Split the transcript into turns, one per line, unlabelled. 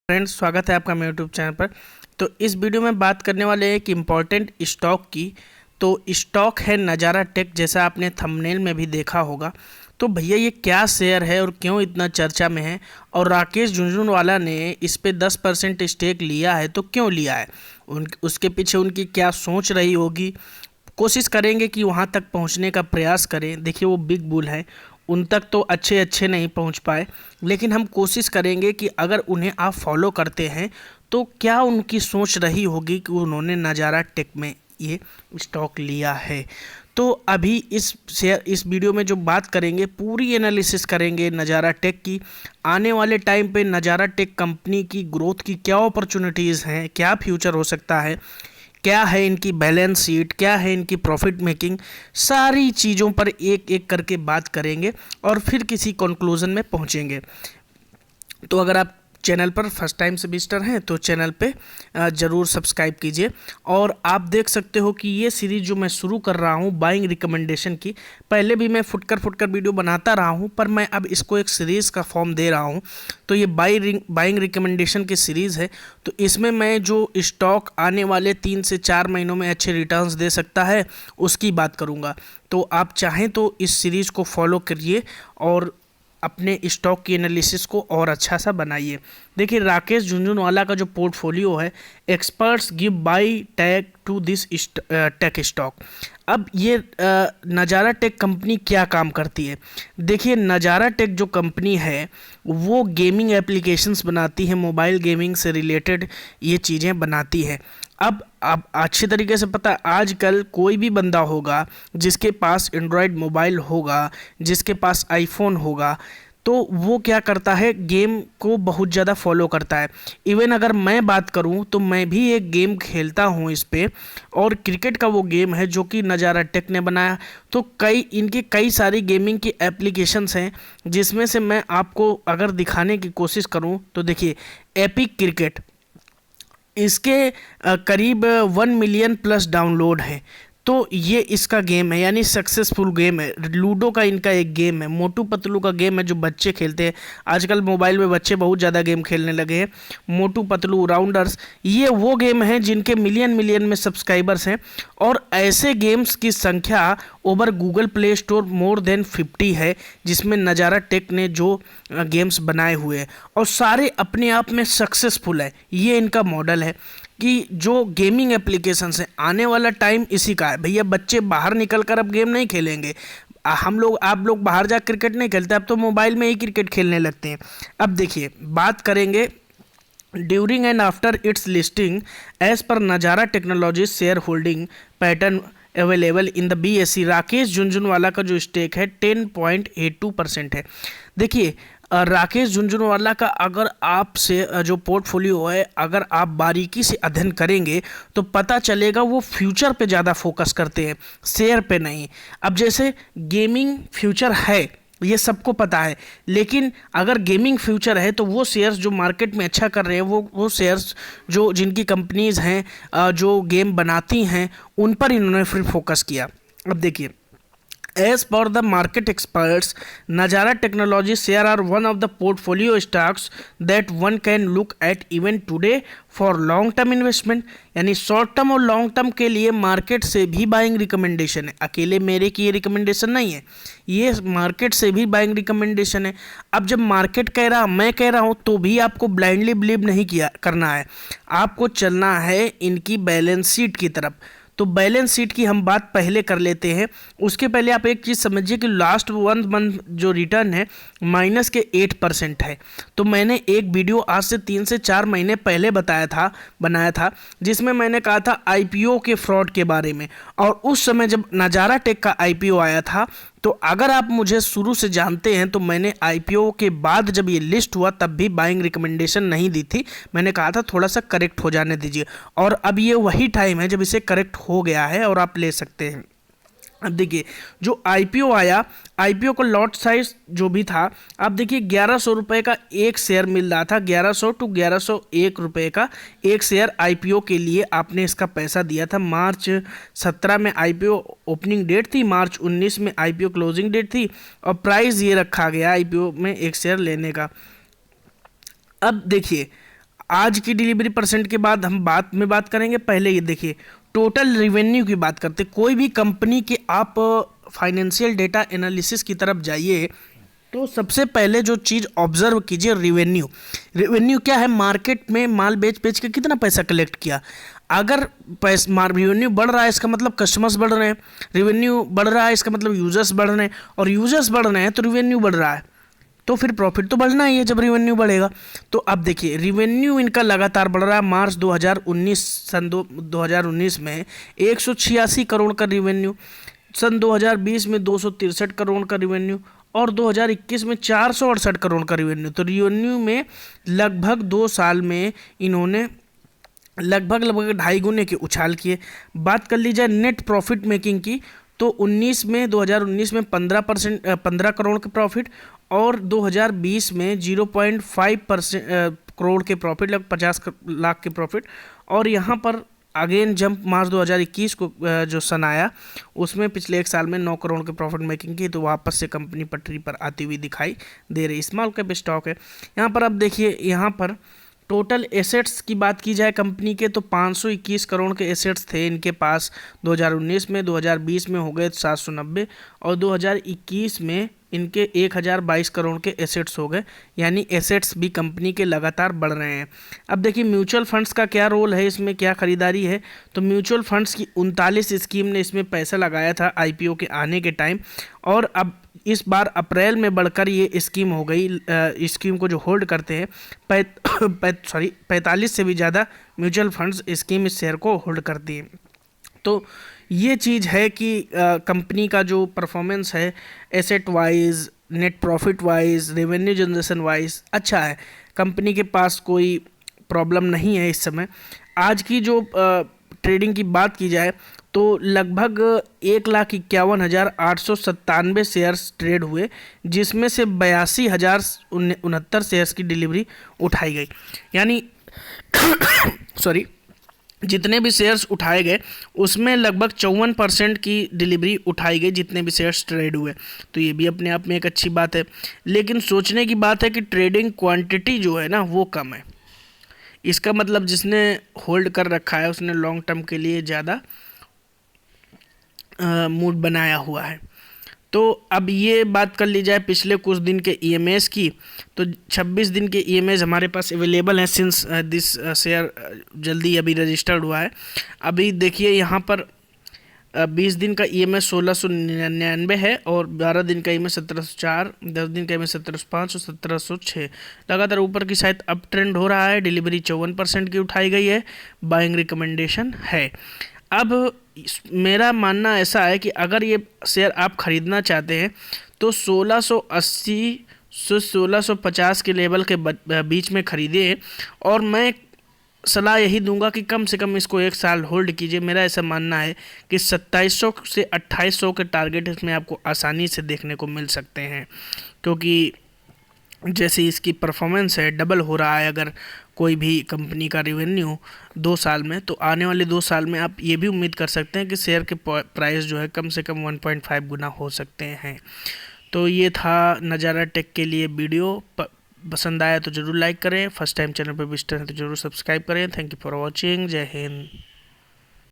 Friends, स्वागत है आपका मेरे यूट्यूब चैनल पर। तो इस वीडियो में बात करने वाले हैं एक इम्पॉर्टेंट स्टॉक की। तो स्टॉक है नज़ारा टेक, जैसा आपने थंबनेल में भी देखा होगा। तो भैया ये क्या शेयर है और क्यों इतना चर्चा में है, और राकेश झुनझुनवाला ने इस पे 10% स्टेक लिया है तो क्यों लिया है, उसके पीछे उनकी क्या सोच रही होगी। कोशिश करेंगे कि वहाँ तक पहुँचने का प्रयास करें। देखिए, वो बिग बुल है, उन तक तो अच्छे नहीं पहुँच पाए, लेकिन हम कोशिश करेंगे कि अगर उन्हें आप फॉलो करते हैं तो क्या उनकी सोच रही होगी कि उन्होंने नज़ारा टेक में ये स्टॉक लिया है। तो अभी इस वीडियो में जो बात करेंगे, पूरी एनालिसिस करेंगे नज़ारा टेक की। आने वाले टाइम पे नज़ारा टेक कंपनी की ग्रोथ की क्या अपॉर्चुनिटीज़ हैं, क्या फ्यूचर हो सकता है, क्या है इनकी बैलेंस शीट, क्या है इनकी प्रॉफिट मेकिंग, सारी चीज़ों पर एक एक करके बात करेंगे और फिर किसी कंक्लूजन में पहुंचेंगे। तो अगर आप चैनल पर फर्स्ट टाइम से विजिटर हैं तो चैनल पे ज़रूर सब्सक्राइब कीजिए। और आप देख सकते हो कि ये सीरीज़ जो मैं शुरू कर रहा हूँ बाइंग रिकमेंडेशन की, पहले भी मैं फुटकर वीडियो बनाता रहा हूँ, पर मैं अब इसको एक सीरीज़ का फॉर्म दे रहा हूँ। तो ये बाइंग रिकमेंडेशन की सीरीज़ है। तो इसमें मैं जो स्टॉक आने वाले 3 से 4 महीनों में अच्छे रिटर्न्स दे सकता है उसकी बात करूँगा। तो आप चाहें तो इस सीरीज़ को फॉलो करिए और अपने स्टॉक की एनालिसिस को और अच्छा सा बनाइए। देखिए, राकेश झुनझुनवाला का जो पोर्टफोलियो है, experts give buy tag to this tech stock. अब ये नज़ारा टेक कंपनी क्या काम करती है। देखिए, नज़ारा टेक जो कंपनी है वो गेमिंग एप्लीकेशंस बनाती है, मोबाइल गेमिंग से रिलेटेड ये चीज़ें बनाती है। अब अच्छे तरीके से पता है, आजकल कोई भी बंदा होगा जिसके पास एंड्रॉयड मोबाइल होगा, जिसके पास आईफोन होगा, तो वो क्या करता है, गेम को बहुत ज़्यादा फॉलो करता है। इवन अगर मैं बात करूं तो मैं भी एक गेम खेलता हूं इस पे, और क्रिकेट का वो गेम है जो कि नज़ारा टेक ने बनाया। तो कई सारी गेमिंग की एप्लीकेशंस हैं, जिसमें से मैं आपको अगर दिखाने की कोशिश करूं तो देखिए, एपिक क्रिकेट, इसके करीब 1 मिलियन प्लस डाउनलोड है। तो ये इसका गेम है, यानी सक्सेसफुल गेम है। लूडो का इनका एक गेम है, मोटू पतलू का गेम है जो बच्चे खेलते हैं। आजकल मोबाइल में बच्चे बहुत ज़्यादा गेम खेलने लगे हैं। मोटू पतलू, राउंडर्स, ये वो गेम हैं जिनके मिलियन में सब्सक्राइबर्स हैं। और ऐसे गेम्स की संख्या over Google play store more than 50 है, जिसमें नज़ारा टेक ने जो गेम्स बनाए हुए हैं, और सारे अपने आप में सक्सेसफुल है। ये इनका मॉडल है कि जो गेमिंग एप्लीकेशंस हैं, आने वाला टाइम इसी का है। भैया, बच्चे बाहर निकल कर अब गेम नहीं खेलेंगे। आप लोग बाहर जा क्रिकेट नहीं खेलते, अब तो मोबाइल में ही क्रिकेट खेलने लगते हैं। अब देखिए, बात करेंगे during and after its listing as per Nazara Technologies share holding pattern available in the BSE, Rakesh Jhunjhunwala का जो स्टेक है 10.82% है। देखिए, राकेश झुनझुनवाला का अगर आपसे जो पोर्टफोलियो है, अगर आप बारीकी से अध्ययन करेंगे तो पता चलेगा वो फ्यूचर पे ज़्यादा फोकस करते हैं, शेयर पे नहीं। अब जैसे गेमिंग फ्यूचर है, ये सबको पता है, लेकिन अगर गेमिंग फ्यूचर है तो वो शेयर्स जो मार्केट में अच्छा कर रहे हैं, वो शेयर्स जो जिनकी कंपनीज हैं जो गेम बनाती हैं, उन पर इन्होंने फिर फोकस किया। अब देखिए, as per the market experts, Nazara Technology share are one of the portfolio stocks that one can look at even today for long term investment। यानी शॉर्ट टर्म और लॉन्ग टर्म के लिए मार्केट से भी buying recommendation है। अकेले मेरे की ये रिकमेंडेशन नहीं है, ये मार्केट से भी बाइंग रिकमेंडेशन है। अब जब मार्केट कह रहा, मैं कह रहा हूँ, तो भी आपको ब्लाइंडली बिलीव नहीं किया करना है, आपको चलना है इनकी बैलेंस शीट की तरफ। तो बैलेंस शीट की हम बात पहले कर लेते हैं। उसके पहले आप एक चीज़ समझिए कि लास्ट 1 मंथ जो रिटर्न है माइनस के 8% है। तो मैंने एक वीडियो आज से 3 से 4 महीने पहले बनाया था, जिसमें मैंने कहा था IPO के फ्रॉड के बारे में। और उस समय जब नज़ारा टेक का IPO आया था, तो अगर आप मुझे शुरू से जानते हैं तो मैंने IPO के बाद जब ये लिस्ट हुआ तब भी बाइंग रिकमेंडेशन नहीं दी थी। मैंने कहा था थोड़ा सा करेक्ट हो जाने दीजिए, और अब ये वही टाइम है जब इसे करेक्ट हो गया है और आप ले सकते हैं। अब देखिए, जो IPO आया, IPO का लॉट साइज जो भी था, अब देखिए 1100 रुपये का एक शेयर मिल रहा था। 1100 to 1101 रुपये का एक शेयर IPO के लिए आपने इसका पैसा दिया था। मार्च 17 में IPO ओपनिंग डेट थी, मार्च 19 में IPO क्लोजिंग डेट थी, और प्राइस ये रखा गया IPO में एक शेयर लेने का। अब देखिए, आज की डिलीवरी परसेंट के बाद हम बात करेंगे। पहले ये देखिए टोटल रिवेन्यू की बात करते। कोई भी कंपनी के आप फाइनेंशियल डेटा एनालिसिस की तरफ जाइए तो सबसे पहले जो चीज़ ऑब्जर्व कीजिए रिवेन्यू। रिवेन्यू क्या है? मार्केट में माल बेच के कितना पैसा कलेक्ट किया। अगर रिवेन्यू बढ़ रहा है इसका मतलब कस्टमर्स बढ़ रहे हैं, रिवेन्यू बढ़ रहा है इसका मतलब यूजर्स बढ़ रहे हैं, और यूजर्स बढ़ रहे हैं तो रिवेन्यू बढ़ रहा है, तो फिर प्रॉफिट तो बढ़ना ही है जब रिवेन्यू बढ़ेगा। तो अब देखिए रिवेन्यू इनका लगातार बढ़ रहा है। मार्च 2019 2019 में 186 करोड़ का रिवेन्यू, सन 2020 में 263 करोड़ का रिवेन्यू, और 2021 में 468 करोड़ का रिवेन्यू। तो रिवेन्यू में लगभग 2 साल में इन्होंने लगभग 2.5 गुने के उछाल किए। बात कर ली जाए नेट प्रॉफिट मेकिंग की, तो 2019 में 15 करोड़ के प्रॉफिट, और 2020 में 0.5% करोड़ के प्रॉफिट, लगभग 50 लाख के प्रॉफिट। और यहाँ पर अगेन जंप मार्च 2021 को जो सन आया उसमें पिछले 1 साल में 9 करोड़ के प्रॉफिट मेकिंग की, तो वापस से कंपनी पटरी पर आती हुई दिखाई दे रही। स्मॉल कैप स्टॉक है। यहाँ पर अब देखिए, यहाँ पर टोटल एसेट्स की बात की जाए कंपनी के तो 521 करोड़ के एसेट्स थे इनके पास 2019 में। 2020 में हो गए 790, और 2021 में इनके 1022 करोड़ के एसेट्स हो गए। यानी एसेट्स भी कंपनी के लगातार बढ़ रहे हैं। अब देखिए म्यूचुअल फंड्स का क्या रोल है, इसमें क्या खरीदारी है। तो म्यूचुअल फंड्स की 39 स्कीम ने इसमें पैसा लगाया था आईपीओ के आने के टाइम, और अब इस बार अप्रैल में बढ़कर ये स्कीम हो गई। स्कीम को जो होल्ड करते हैं 45 से भी ज़्यादा म्यूचुअल फंड्स स्कीम इस शेयर को होल्ड करती है। तो ये चीज़ है कि कंपनी का जो परफॉर्मेंस है asset wise, net profit wise, revenue generation wise अच्छा है। कंपनी के पास कोई प्रॉब्लम नहीं है इस समय। आज की जो ट्रेडिंग की बात की जाए तो लगभग 1,51,897 शेयर्स ट्रेड हुए, जिसमें से 82,069 शेयर्स की डिलीवरी उठाई गई। यानी सॉरी, जितने भी शेयर्स उठाए गए उसमें लगभग 54% की डिलीवरी उठाई गई जितने भी शेयर्स ट्रेड हुए। तो ये भी अपने आप में एक अच्छी बात है। लेकिन सोचने की बात है कि ट्रेडिंग क्वांटिटी जो है ना वो कम है। इसका मतलब जिसने होल्ड कर रखा है उसने लॉन्ग टर्म के लिए ज़्यादा मूड बनाया हुआ है। तो अब ये बात कर ली जाए पिछले कुछ दिन के ईएमएस की, तो 26 दिन के ईएमएस हमारे पास अवेलेबल हैं सिंस दिस शेयर जल्दी अभी रजिस्टर्ड हुआ है। अभी देखिए यहाँ पर 20 दिन का ईएमएस 1699 है, और 12 दिन का ईएमएस 1704, 10 दिन का ईएमएस 1705 और 1706। लगातार ऊपर की साइड अप ट्रेंड हो रहा है। डिलीवरी 54% की उठाई गई है। बाइंग रिकमेंडेशन है। अब मेरा मानना ऐसा है कि अगर ये शेयर आप ख़रीदना चाहते हैं तो 1680 से 1650 के लेवल के बीच में ख़रीदिए, और मैं सलाह यही दूंगा कि कम से कम इसको 1 साल होल्ड कीजिए। मेरा ऐसा मानना है कि 2700 से 2800 के टारगेट इसमें आपको आसानी से देखने को मिल सकते हैं, क्योंकि जैसे इसकी परफॉर्मेंस है डबल हो रहा है अगर कोई भी कंपनी का रिवेन्यू 2 साल में, तो आने वाले 2 साल में आप ये भी उम्मीद कर सकते हैं कि शेयर के प्राइस जो है कम से कम 1.5 गुना हो सकते हैं। तो ये था नज़ारा टेक के लिए वीडियो। पसंद आया तो ज़रूर लाइक करें। फर्स्ट टाइम चैनल पर विजिटर हैं तो ज़रूर सब्सक्राइब करें। Thank you for watching. जय हिंद।